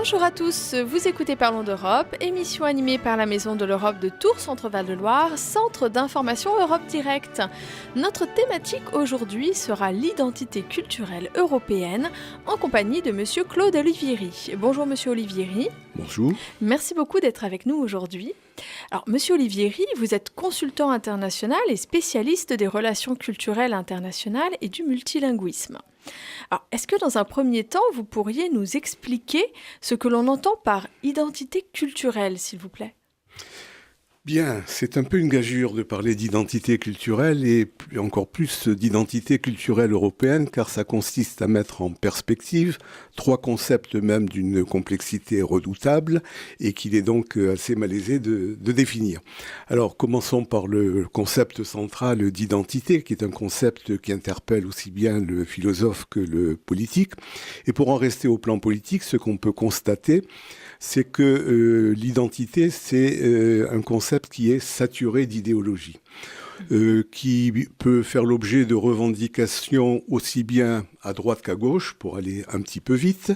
Bonjour à tous, vous écoutez Parlons d'Europe, émission animée par la Maison de l'Europe de Tours, Centre-Val de Loire, centre d'information Europe Direct. Notre thématique aujourd'hui sera l'identité culturelle européenne en compagnie de Monsieur Claude Olivieri. Bonjour Monsieur Olivieri. Bonjour. Merci beaucoup d'être avec nous aujourd'hui. Alors Monsieur Olivieri, vous êtes consultant international et spécialiste des relations culturelles internationales et du multilinguisme. Alors, est-ce que dans un premier temps, vous pourriez nous expliquer ce que l'on entend par identité culturelle, s'il vous plaît ? Bien, c'est un peu une gageure de parler d'identité culturelle et encore plus d'identité culturelle européenne, car ça consiste à mettre en perspective trois concepts même d'une complexité redoutable et qu'il est donc assez malaisé de définir. Alors, commençons par le concept central d'identité, qui est un concept qui interpelle aussi bien le philosophe que le politique. Et pour en rester au plan politique, ce qu'on peut constater, c'est que l'identité, c'est un concept qui est saturé d'idéologie, qui peut faire l'objet de revendications aussi bien à droite qu'à gauche, pour aller un petit peu vite.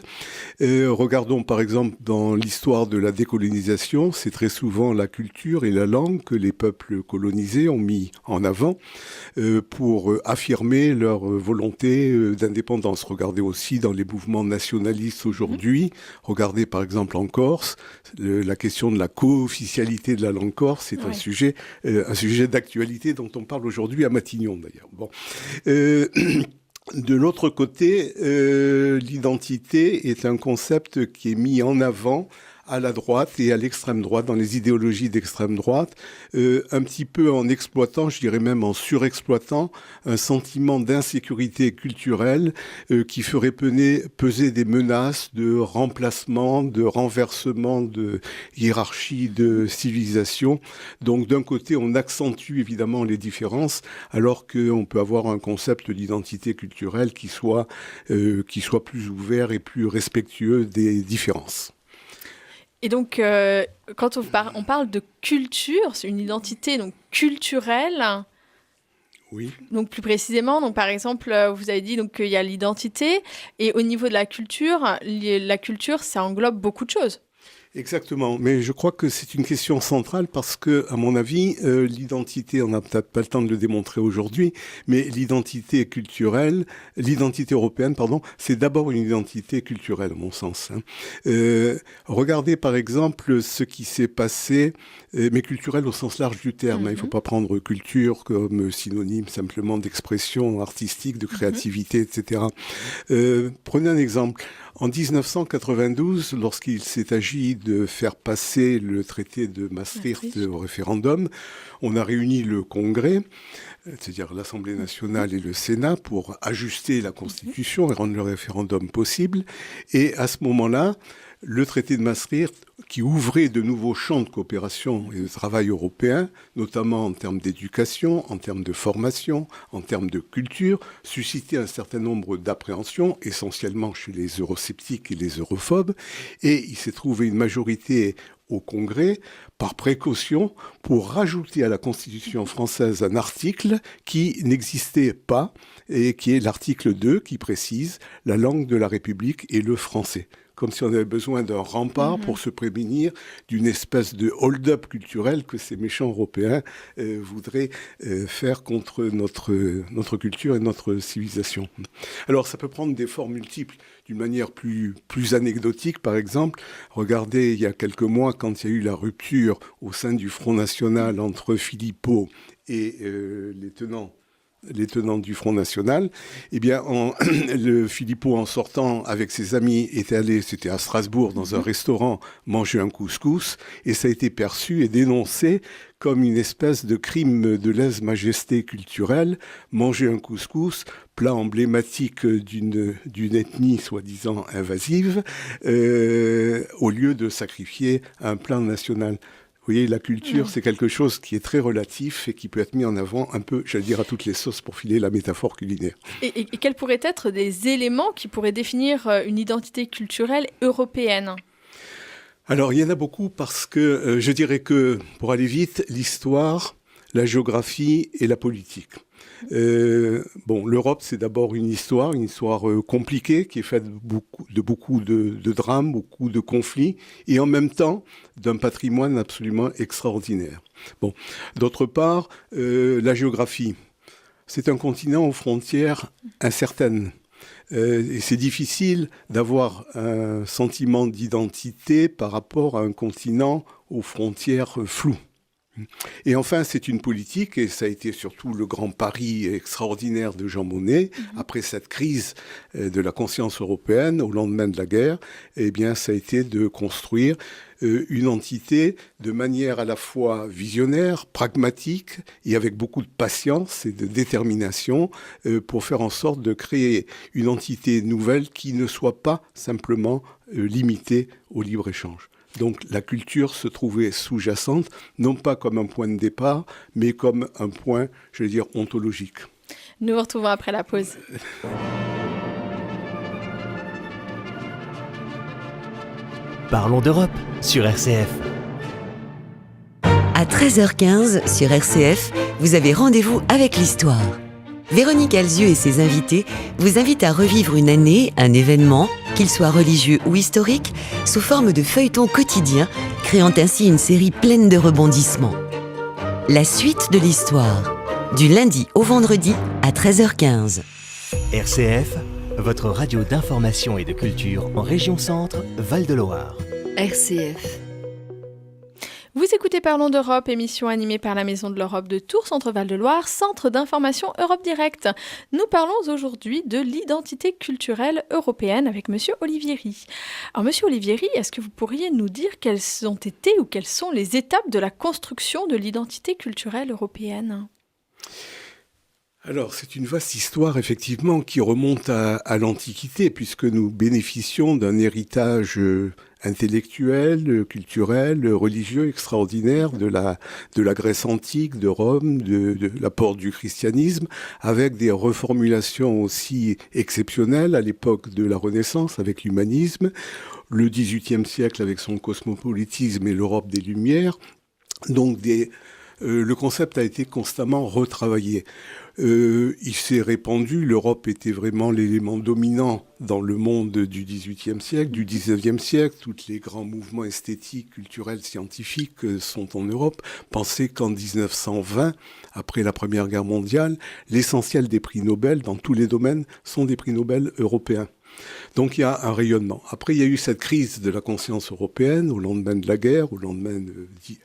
Regardons par exemple dans l'histoire de la décolonisation, c'est très souvent la culture et la langue que les peuples colonisés ont mis en avant pour affirmer leur volonté d'indépendance. Regardez aussi dans les mouvements nationalistes aujourd'hui, regardez par exemple en Corse, la question de la co-officialité de la langue corse, c'est un sujet d'actualité dont on parle aujourd'hui à Matignon d'ailleurs. Bon. De l'autre côté, l'identité est un concept qui est mis en avant à la droite et à l'extrême droite, dans les idéologies d'extrême droite, un petit peu en exploitant, je dirais même en surexploitant, un sentiment d'insécurité culturelle qui ferait peser des menaces de remplacement, de renversement de hiérarchie de civilisation. Donc d'un côté, on accentue évidemment les différences, alors qu'on peut avoir un concept d'identité culturelle qui soit plus ouvert et plus respectueux des différences. Et donc, quand on parle de culture, c'est une identité donc, culturelle. Oui. Donc, plus précisément, donc, par exemple, vous avez dit qu'il y a l'identité. Et au niveau de la culture, ça englobe beaucoup de choses. Exactement, mais je crois que c'est une question centrale parce que, à mon avis, l'identité, on n'a peut-être pas le temps de le démontrer aujourd'hui, mais l'identité européenne, c'est d'abord une identité culturelle, à mon sens. Regardez par exemple ce qui s'est passé, mais culturel au sens large du terme. Il ne faut pas prendre culture comme synonyme simplement d'expression artistique, de créativité, etc. Prenez un exemple. En 1992, lorsqu'il s'est agi de faire passer le traité de Maastricht au référendum, on a réuni le Congrès, c'est-à-dire l'Assemblée nationale et le Sénat, pour ajuster la Constitution et rendre le référendum possible. Et à ce moment-là, le traité de Maastricht, qui ouvrait de nouveaux champs de coopération et de travail européen, notamment en termes d'éducation, en termes de formation, en termes de culture, suscitait un certain nombre d'appréhensions, essentiellement chez les eurosceptiques et les europhobes. Et il s'est trouvé une majorité au Congrès, par précaution, pour rajouter à la Constitution française un article qui n'existait pas, et qui est l'article 2, qui précise la langue de la République et le français. Comme si on avait besoin d'un rempart pour se prémunir d'une espèce de hold-up culturel que ces méchants Européens voudraient faire contre notre culture et notre civilisation. Alors ça peut prendre des formes multiples. D'une manière plus anecdotique, par exemple, regardez, il y a quelques mois, quand il y a eu la rupture au sein du Front National entre Philippot et les tenants du Front National, eh bien, le Philippot, en sortant avec ses amis, était allé, c'était à Strasbourg, dans un restaurant, manger un couscous, et ça a été perçu et dénoncé comme une espèce de crime de lèse-majesté culturelle, manger un couscous, plat emblématique d'une ethnie soi-disant invasive, au lieu de sacrifier un plat national. Vous voyez, la culture, c'est quelque chose qui est très relatif et qui peut être mis en avant un peu, j'allais dire, à toutes les sauces pour filer la métaphore culinaire. Et quels pourraient être des éléments qui pourraient définir une identité culturelle européenne ? Alors, il y en a beaucoup parce que je dirais que, pour aller vite, l'histoire, la géographie et la politique. L'Europe, c'est d'abord une histoire compliquée qui est faite de beaucoup de drames, beaucoup de conflits, et en même temps d'un patrimoine absolument extraordinaire. Bon, d'autre part, la géographie. C'est un continent aux frontières incertaines. Et c'est difficile d'avoir un sentiment d'identité par rapport à un continent aux frontières floues. Et enfin, c'est une politique, et ça a été surtout le grand pari extraordinaire de Jean Monnet, après cette crise de la conscience européenne au lendemain de la guerre, eh bien, ça a été de construire une entité de manière à la fois visionnaire, pragmatique, et avec beaucoup de patience et de détermination pour faire en sorte de créer une entité nouvelle qui ne soit pas simplement limitée au libre-échange. Donc la culture se trouvait sous-jacente, non pas comme un point de départ, mais comme un point, je veux dire, ontologique. Nous vous retrouvons après la pause. Parlons d'Europe sur RCF. À 13h15 sur RCF, vous avez rendez-vous avec l'histoire. Véronique Alzieux et ses invités vous invitent à revivre une année, un événement, qu'il soit religieux ou historique, sous forme de feuilleton quotidien, créant ainsi une série pleine de rebondissements. La suite de l'histoire, du lundi au vendredi à 13h15. RCF, votre radio d'information et de culture en région Centre, Val-de-Loire. RCF. Vous écoutez Parlons d'Europe, émission animée par la Maison de l'Europe de Tours, Centre Val-de-Loire, centre d'information Europe Direct. Nous parlons aujourd'hui de l'identité culturelle européenne avec Monsieur Olivieri. Alors Monsieur Olivieri, est-ce que vous pourriez nous dire quelles ont été ou quelles sont les étapes de la construction de l'identité culturelle européenne ? Alors, c'est une vaste histoire, effectivement, qui remonte à l'Antiquité, puisque nous bénéficions d'un héritage intellectuel, culturel, religieux extraordinaire de la Grèce antique, de Rome, de l'apport du christianisme, avec des reformulations aussi exceptionnelles à l'époque de la Renaissance, avec l'humanisme, le XVIIIe siècle avec son cosmopolitisme et l'Europe des Lumières. Donc, le concept a été constamment retravaillé. Il s'est répandu, l'Europe était vraiment l'élément dominant dans le monde du XVIIIe siècle, du XIXe siècle. Tous les grands mouvements esthétiques, culturels, scientifiques sont en Europe. Pensez qu'en 1920, après la Première Guerre mondiale, l'essentiel des prix Nobel dans tous les domaines sont des prix Nobel européens. Donc il y a un rayonnement. Après, il y a eu cette crise de la conscience européenne au lendemain de la guerre, au lendemain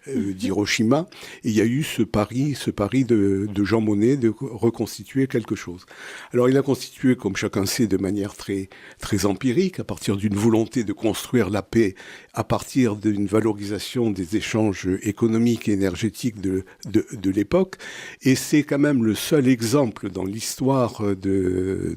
d'Hiroshima, et il y a eu ce pari de Jean Monnet de reconstituer quelque chose. Alors il a constitué, comme chacun sait, de manière très, très empirique, à partir d'une volonté de construire la paix, à partir d'une valorisation des échanges économiques et énergétiques de l'époque. Et c'est quand même le seul exemple dans l'histoire de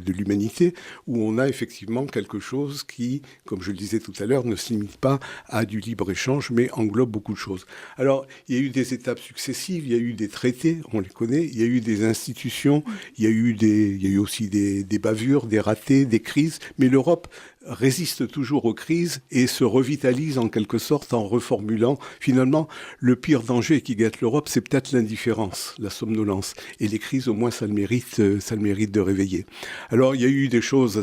l'humanité où on a effectivement quelque chose qui, comme je le disais tout à l'heure, ne se limite pas à du libre-échange, mais englobe beaucoup de choses. Alors, il y a eu des étapes successives, il y a eu des traités, on les connaît, il y a eu des institutions, il y a eu aussi des bavures, des ratés, des crises, mais l'Europe résiste toujours aux crises et se revitalise en quelque sorte en reformulant. Finalement, le pire danger qui guette l'Europe, c'est peut-être l'indifférence, la somnolence. Et les crises, au moins, ça le mérite de réveiller. Alors, il y a eu des choses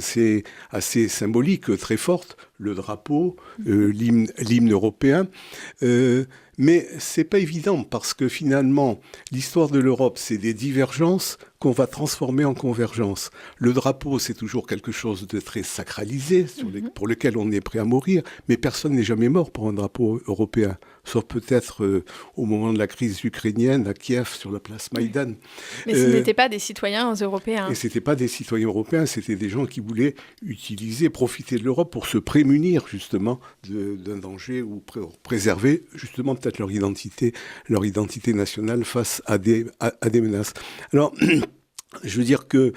assez symboliques, très fortes. Le drapeau, l'hymne européen. Mais c'est pas évident parce que finalement, l'histoire de l'Europe, c'est des divergences qu'on va transformer en convergence. Le drapeau, c'est toujours quelque chose de très sacralisé, pour lequel on est prêt à mourir, mais personne n'est jamais mort pour un drapeau européen, sauf peut-être au moment de la crise ukrainienne à Kiev, sur la place Maïdan. Mais ce n'étaient pas des citoyens européens. Et ce n'étaient pas des citoyens européens, c'était des gens qui voulaient profiter de l'Europe pour se prémunir justement d'un danger ou préserver justement peut-être leur identité nationale face à des menaces. Alors, Je veux dire que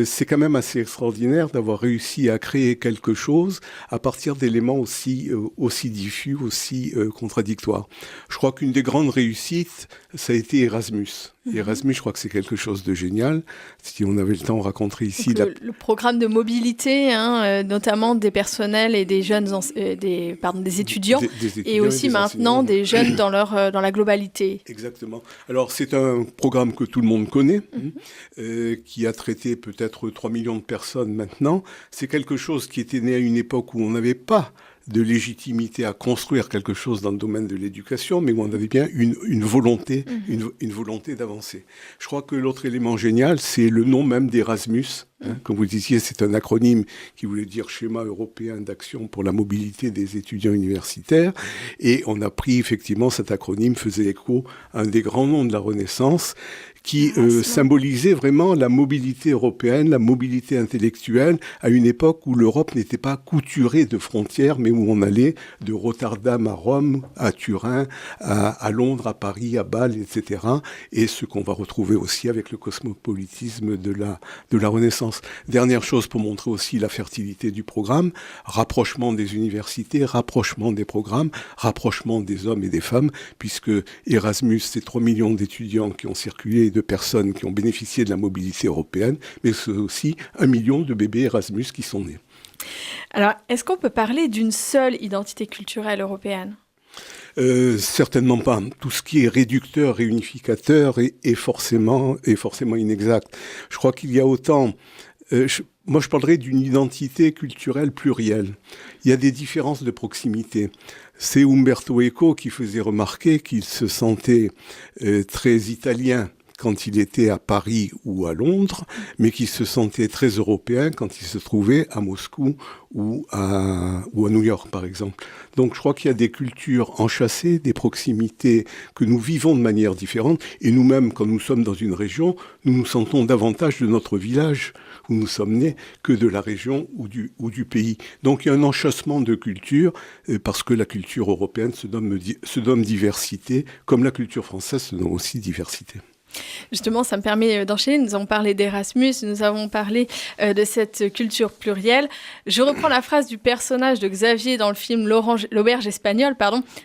c'est quand même assez extraordinaire d'avoir réussi à créer quelque chose à partir d'éléments aussi diffus, aussi contradictoires. Je crois qu'une des grandes réussites, ça a été Erasmus. Erasmus, je crois que c'est quelque chose de génial. Si on avait le temps, on raconterait ici... Donc le programme de mobilité, notamment des personnels et des jeunes, des étudiants, des étudiants et aussi maintenant des jeunes dans la globalité. Exactement. Alors c'est un programme que tout le monde connaît, qui a traité peut-être 3 millions de personnes maintenant. C'est quelque chose qui était né à une époque où on n'avait pas de légitimité à construire quelque chose dans le domaine de l'éducation, mais où on avait bien une volonté, une volonté d'avancer. Je crois que l'autre élément génial, c'est le nom même d'Erasmus. Comme vous disiez, c'est un acronyme qui voulait dire Schéma européen d'action pour la mobilité des étudiants universitaires. Et on a pris, effectivement, cet acronyme faisait écho à un des grands noms de la Renaissance, qui symbolisait vraiment la mobilité européenne, la mobilité intellectuelle, à une époque où l'Europe n'était pas couturée de frontières, mais où on allait de Rotterdam à Rome, à Turin, à Londres, à Paris, à Bâle, etc. Et ce qu'on va retrouver aussi avec le cosmopolitisme de la Renaissance. Dernière chose pour montrer aussi la fertilité du programme, rapprochement des universités, rapprochement des programmes, rapprochement des hommes et des femmes, puisque Erasmus, c'est 3 millions d'étudiants qui ont circulé, de personnes qui ont bénéficié de la mobilité européenne, mais c'est aussi 1 million de bébés Erasmus qui sont nés. Alors, est-ce qu'on peut parler d'une seule identité culturelle européenne ? Certainement pas. Tout ce qui est réducteur et unificateur est forcément inexact. Je crois qu'il y a autant... Moi, je parlerais d'une identité culturelle plurielle. Il y a des différences de proximité. C'est Umberto Eco qui faisait remarquer qu'il se sentait très italien quand il était à Paris ou à Londres, mais qu'il se sentait très européen quand il se trouvait à Moscou ou à New York, par exemple. Donc je crois qu'il y a des cultures enchâssées, des proximités que nous vivons de manière différente, et nous-mêmes, quand nous sommes dans une région, nous nous sentons davantage de notre village où nous sommes nés que de la région ou du pays. Donc il y a un enchâssement de cultures, parce que la culture européenne se nomme diversité, comme la culture française se nomme aussi diversité. Justement, ça me permet d'enchaîner. Nous avons parlé d'Erasmus, nous avons parlé de cette culture plurielle. Je reprends la phrase du personnage de Xavier dans le film L'Auberge espagnole,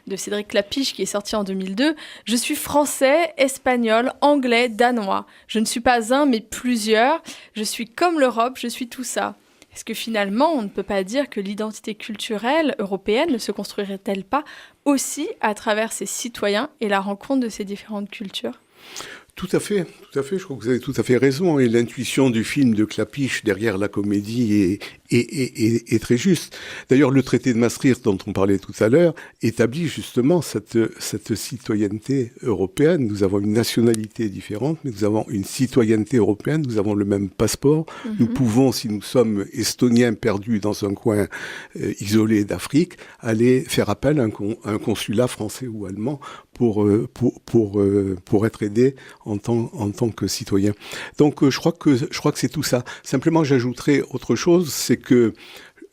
de Cédric Klapisch, qui est sorti en 2002. « Je suis français, espagnol, anglais, danois. Je ne suis pas un, mais plusieurs. Je suis comme l'Europe, je suis tout ça. » Est-ce que finalement, on ne peut pas dire que l'identité culturelle européenne ne se construirait-elle pas aussi à travers ses citoyens et la rencontre de ces différentes cultures ? Tout à fait. Je crois que vous avez tout à fait raison. Et l'intuition du film de Klapisch derrière la comédie est très juste. D'ailleurs, le traité de Maastricht dont on parlait tout à l'heure établit justement cette citoyenneté européenne. Nous avons une nationalité différente, mais nous avons une citoyenneté européenne. Nous avons le même passeport. Nous pouvons, si nous sommes estoniens perdus dans un coin isolé d'Afrique, aller faire appel à un consulat français ou allemand pour être aidé en tant que citoyen. Donc je crois que c'est tout ça. Simplement, j'ajouterais autre chose, c'est que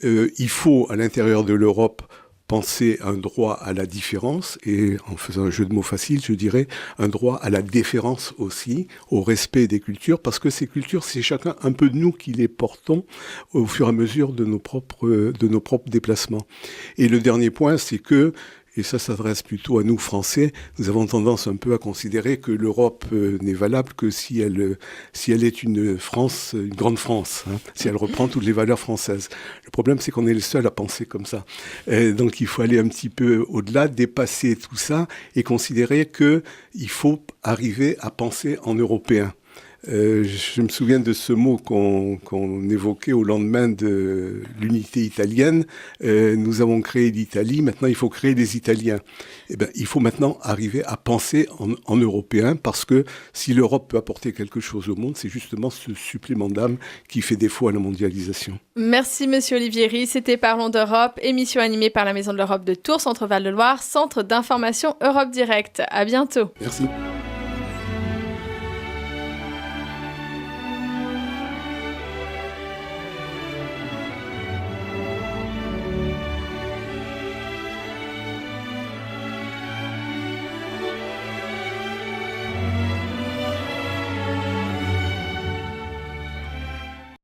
il faut à l'intérieur de l'Europe penser un droit à la différence, et en faisant un jeu de mots facile, je dirais un droit à la déférence aussi, au respect des cultures, parce que ces cultures, c'est chacun un peu de nous qui les portons au fur et à mesure de nos propres déplacements. Et le dernier point, c'est que, et ça s'adresse plutôt à nous, Français, nous avons tendance un peu à considérer que l'Europe n'est valable que si elle est une grande France, si elle reprend toutes les valeurs françaises. Le problème, c'est qu'on est les seuls à penser comme ça. Donc il faut aller un petit peu au-delà, dépasser tout ça et considérer qu'il faut arriver à penser en européen. Je me souviens de ce mot qu'on évoquait au lendemain de l'unité italienne. Nous avons créé l'Italie, maintenant il faut créer les Italiens. Il faut maintenant arriver à penser en européen, parce que si l'Europe peut apporter quelque chose au monde, c'est justement ce supplément d'âme qui fait défaut à la mondialisation. Merci Monsieur Olivieri, c'était Parlons d'Europe, émission animée par la Maison de l'Europe de Tours, Centre Val de Loire, Centre d'information Europe Direct. À bientôt. Merci.